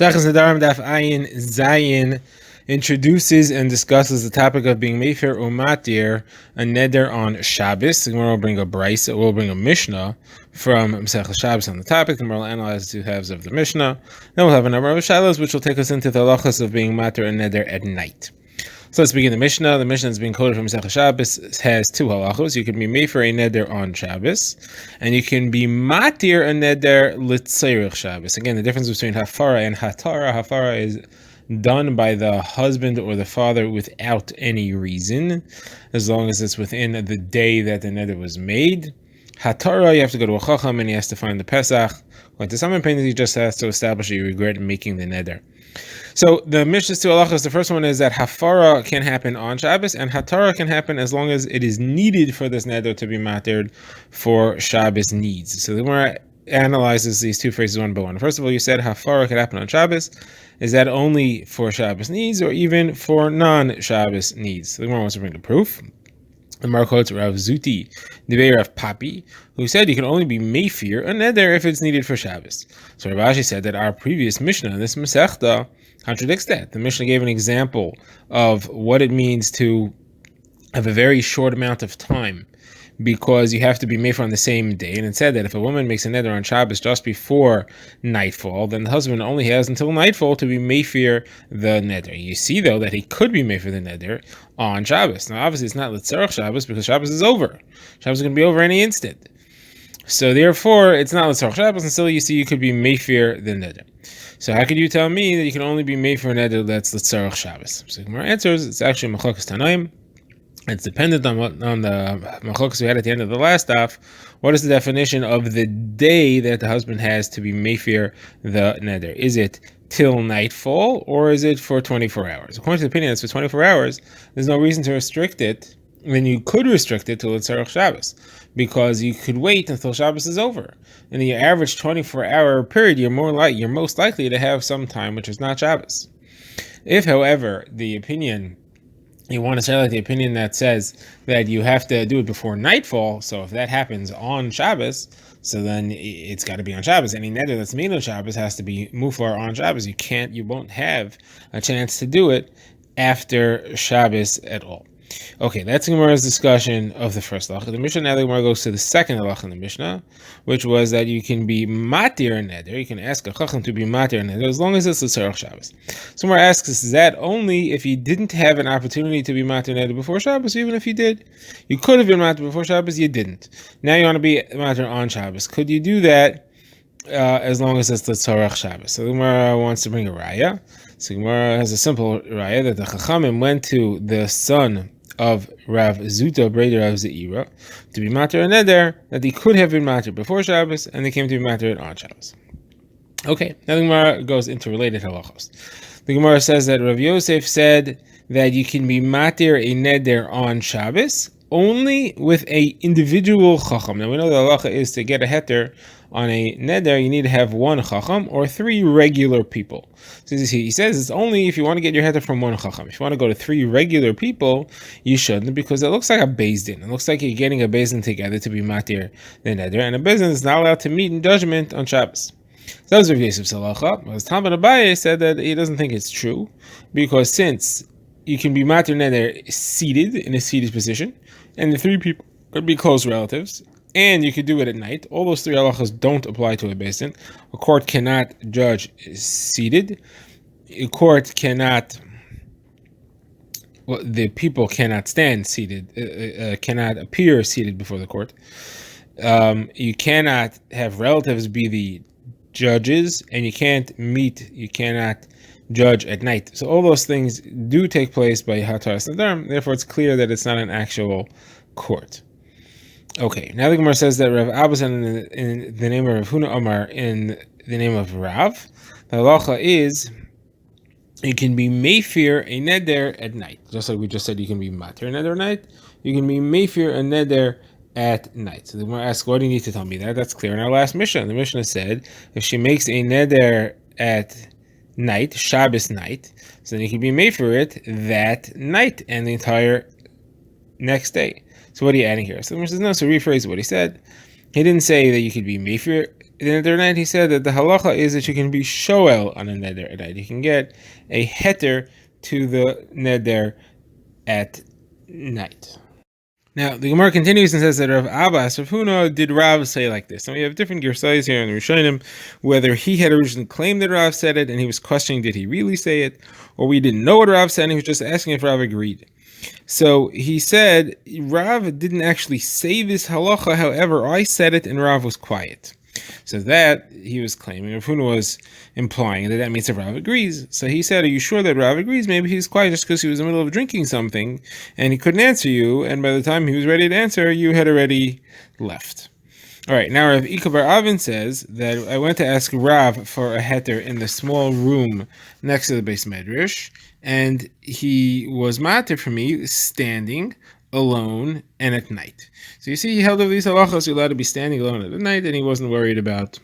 Nedarim Daf Ayin Zayin introduces and discusses the topic of being mefer or matir, a neder on Shabbos. The Gemara will bring a brisa, we'll bring a Mishnah from Masechah Shabbos on the topic. The Gemara will analyze the two halves of the Mishnah. Then we'll have a number of shalos, which will take us into the halachas of being matir and neder at night. So let's begin the Mishnah. The Mishnah is being quoted from Masechah Shabbos. It has two halachos. You can be mefer a neder on Shabbos, and you can be matir a neder l'tzerich Shabbos. Again, the difference between hafara and hatara. Hafara is done by the husband or the father without any reason, as long as it's within the day that the neder was made. Hatara, you have to go to a chacham and he has to find the Pesach. Going to some opinions, he just has to establish that you regret making the neder. So the Mishnah's two halachas, the first one is that hafara can happen on Shabbos, and hatara can happen as long as it is needed for this neder to be matered for Shabbos needs. So the Gemara analyzes these two phrases one by one. First of all, you said hafara can happen on Shabbos. Is that only for Shabbos needs or even for non-Shabbos needs? So the Gemara wants to bring a proof. The Gemara quotes Rav Zuti, the Rav Papi, who said you can only be meifir a neder if it's needed for Shabbos. So Rav Ashi said that our previous Mishnah in this Masechta contradicts that. The Mishnah gave an example of what it means to have a very short amount of time, because you have to be meifir on the same day. And it said that if a woman makes a neder on Shabbos just before nightfall, then the husband only has until nightfall to be meifir the neder. You see, though, that he could be meifir the neder on Shabbos. Now, obviously, it's not l'tzarech Shabbos because Shabbos is over. Shabbos is going to be over any instant. So, therefore, it's not l'tzarech Shabbos, and still, you see, you could be meifir the neder. So, how could you tell me that you can only be meifir a neder that's l'tzarech Shabbos? So, the Gemara answers, it's actually machlokes tanaim. It's dependent on the machlokes we had at the end of the last daf. What is the definition of the day that the husband has to be meifir the neder? Is it till nightfall or is it for 24 hours? According to the opinion, it's for 24 hours. There's no reason to restrict it. Then you could restrict it to l'tzarech Shabbos, because you could wait until Shabbos is over. In the average 24-hour period, you're most likely to have some time which is not Shabbos. If, however, you want to say like the opinion that says that you have to do it before nightfall, so if that happens on Shabbos, so then it's got to be on Shabbos. Any neder that's made on Shabbos has to be muflar on Shabbos. You won't have a chance to do it after Shabbos at all. Okay, that's Gemara's discussion of the first halacha. The Mishnah, now the Gemara goes to the second halacha in the Mishnah, which was that you can be matir neder. You can ask a chacham to be matir neder as long as it's l'tzarech Shabbos. So Gemara asks, is that only if you didn't have an opportunity to be matir neder before Shabbos? Even if you did, you could have been matir before Shabbos, you didn't. Now you want to be matir on Shabbos. Could you do that as long as it's l'tzarech Shabbos? So the Gemara wants to bring a raya. So Gemara has a simple raya that the chachamim went to the son of Rav Zuta, brother of Zeira, to be matir a neder that he could have been matir before Shabbos, and they came to be matir on Shabbos. Okay, now the Gemara goes into related halachos. The Gemara says that Rav Yosef said that you can be matir a neder on Shabbos only with a individual chacham. Now we know the halacha is to get a heter on a neder, you need to have one chacham or three regular people. So he says it's only if you want to get your heter from one chacham. If you want to go to three regular people, you shouldn't, because it looks like a beis din. It looks like you're getting a beis din together to be matir the neder, and a beis din is not allowed to meet in judgment on Shabbos. So that was Rav Yosef's halacha. As Talmud Abaye said that he doesn't think it's true, because since you can be matir neder seated in a seated position, and the three people could be close relatives, and you could do it at night. All those three halachas don't apply to a beis din. A court cannot judge seated. A court cannot. Well, the people cannot stand seated. Cannot appear seated before the court. You cannot have relatives be the judges, and you can't meet. You cannot judge at night. So all those things do take place by hataras nedarim. Therefore, it's clear that it's not an actual court. Okay, now the Gemara says that Rav Abba said in the name of Rav Huna Amar, in the name of Rav, the halacha is you can be meifir a neder at night. Just like we just said, you can be matir a neder at night, you can be meifir a neder at night. So the Gemara asks, why do you need to tell me that? That's clear in our last Mishnah. The Mishnah said if she makes a neder at night, Shabbos night, so then you can be meifir it that night and the entire next day. So what are you adding here? So the Mishnah says no, so rephrase what he said. He didn't say that you could be meifir in the other night he said that the halacha is that you can be shoel on a neder at night. You can get a heter to the neder at night. Now, the Gemara continues and says that Rav Abbas, Rav Huna, did Rav say like this? And we have different girsayos here in the Rishonim, whether he had originally claimed that Rav said it and he was questioning did he really say it, or we didn't know what Rav said and he was just asking if Rav agreed. So he said, Rav didn't actually say this halacha, however, I said it and Rav was quiet. So that he was claiming, Rav Huna was implying that means that Rav agrees. So he said, are you sure that Rav agrees? Maybe he's quiet just because he was in the middle of drinking something and he couldn't answer you, and by the time he was ready to answer, you had already left. All right, now Rav Ika bar Avin says that I went to ask Rav for a heter in the small room next to the base medrash, and he was matter for me standing alone and at night. So you see, he held over these halachos, you're allowed to be standing alone at night, and he wasn't worried about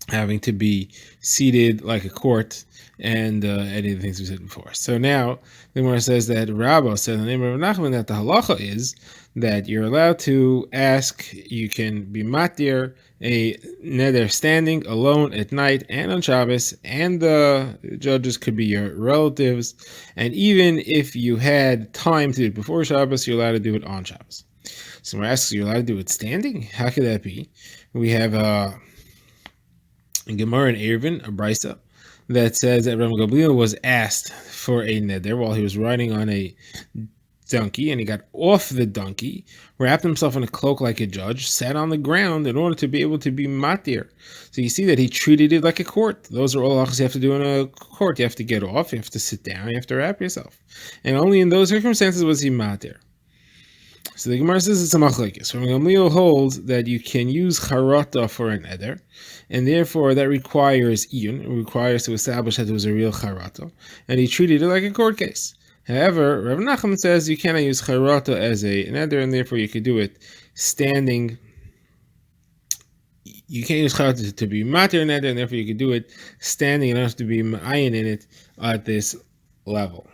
having to be seated like a court and any of the things we said before. So now the Gemara says that Rabbah said in the name of Rav Nachman that the halacha is that you're allowed to ask, you can be matir a neder standing alone at night and on Shabbos, and the judges could be your relatives, and even if you had time to do it before Shabbos, you're allowed to do it on Shabbos. So we're asking, you're allowed to do it standing? How could that be? We have in Gemara and Eruvin, a brisa that says that Rav Gamliel was asked for a neder while he was riding on a donkey, and he got off the donkey, wrapped himself in a cloak like a judge, sat on the ground in order to be able to be matir. So you see that he treated it like a court. Those are all halachas you have to do in a court. You have to get off, you have to sit down, you have to wrap yourself. And only in those circumstances was he matir. So the Gemara says it's a machlekes. Rav Gamliel holds that you can use charata for an eder, and therefore that requires iyun. It requires to establish that it was a real charata, and he treated it like a court case. However, Rav Nachman says you cannot use charata as a neder, and therefore you could do it standing. You can't use charata to be matir neder, and therefore you could do it standing. You don't have to be ma'ayin in it at this level.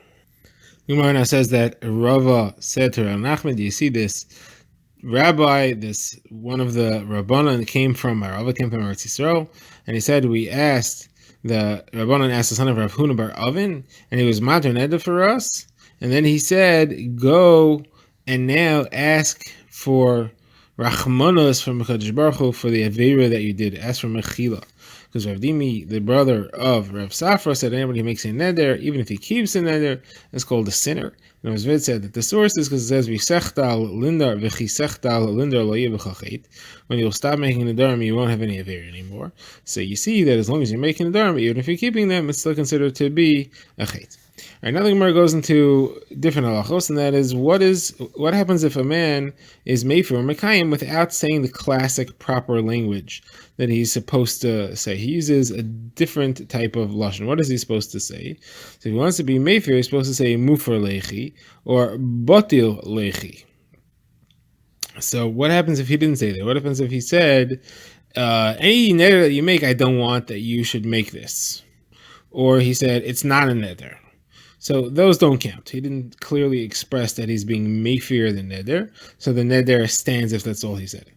Gemara now says that Rava said to Rav Nachman, do you see this rabbi, this one of the Rabbanan came from Eretz Yisrael, and he said, we asked, the Rabbanan asked the son of Rav Huna bar Avin, and he was matir neder for us, and then he said, go and now ask for Rachmanos from HaKadosh Baruch Hu for the Aveira that you did, ask for Mechila. Because Rav Dimi, the brother of Rav Safra, said anybody who makes a neder, even if he keeps a neder, is called a sinner. And Rav Zvid said that the source is because it says v'sechtal lindar v'chisechtal lindar lo yivachachet. When you'll stop making the nedarim, you won't have any aver anymore. So you see that as long as you're making the nedarim, even if you're keeping them, it's still considered to be a chet. All right, now the Gemara goes into different halachos, and that is what happens if a man is mefer or mekayim without saying the classic proper language that he's supposed to say. He uses a different type of lashon. What is he supposed to say? So if he wants to be mefer, he's supposed to say mufer lechi or botil lechi. So what happens if he didn't say that? What happens if he said, any neder that you make, I don't want that you should make this? Or he said, it's not a neder. So those don't count. He didn't clearly express that he's being mefer the neder, so the neder stands if that's all he said.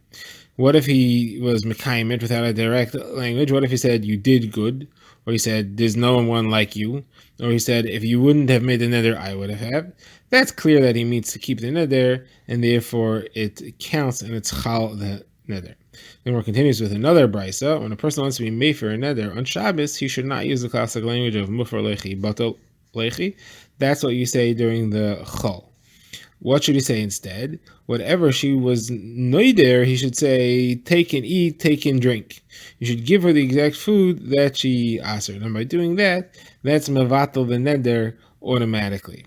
What if he was mekayim it without a direct language? What if he said, you did good? Or he said, there's no one like you? Or he said, if you wouldn't have made the neder, I would have. That's clear that he means to keep the neder, and therefore it counts and it's chal the neder. Then we're continues with another brisa. When a person wants to be mefer a neder on Shabbos, he should not use the classic language of mufer lechi, batel lechi. That's what you say during the chol. What should he say instead? Whatever she was noider, he should say, take and eat, take and drink. You should give her the exact food that she asked her. And by doing that, that's mevatel the neder automatically.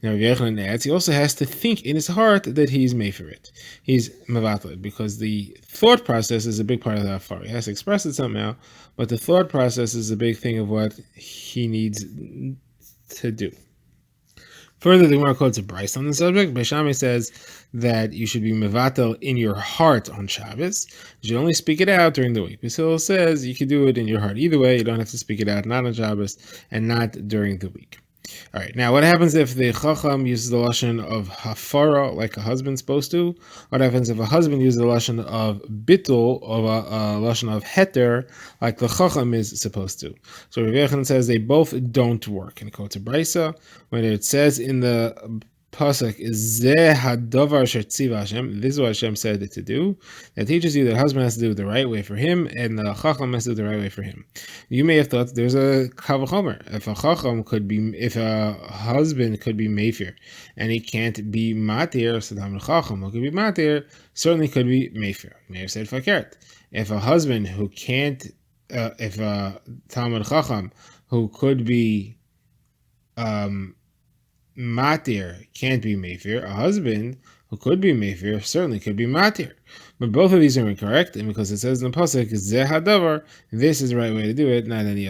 Now, Yochanan adds, he also has to think in his heart that he's mefer it. He's mevatel it, because the thought process is a big part of the afar. He has to express it somehow, but the thought process is a big thing of what he needs to do. Further, the Gemara quotes a brisa on the subject. Beishamai says that you should be mevatel in your heart on Shabbos. You should only speak it out during the week. Basil says you can do it in your heart either way. You don't have to speak it out, not on Shabbos and not during the week. All right. Now, what happens if the chacham uses the lashon of hafara like a husband's supposed to? What happens if a husband uses the lashon of bittul, of a lashon of heter, like the chacham is supposed to? So Rav Yochanan says they both don't work. And quotes a brisa when it says in the pasuk is zeh hadavar asher tziva Hashem. This is what Hashem said it to do. That teaches you that the husband has to do it the right way for him, and the chacham has to do it the right way for him. You may have thought there's a kavachomer. If a chacham could be, if a husband could be meifir, and he can't be matir, so the chacham who could be matir certainly could be meifir. May have said fakert. If a husband who can't, if a talmid chacham who could be matir can't be meifir, a husband who could be meifir certainly could be matir. But both of these are incorrect, and because it says in the pasuk zeh hadavar, this is the right way to do it, not any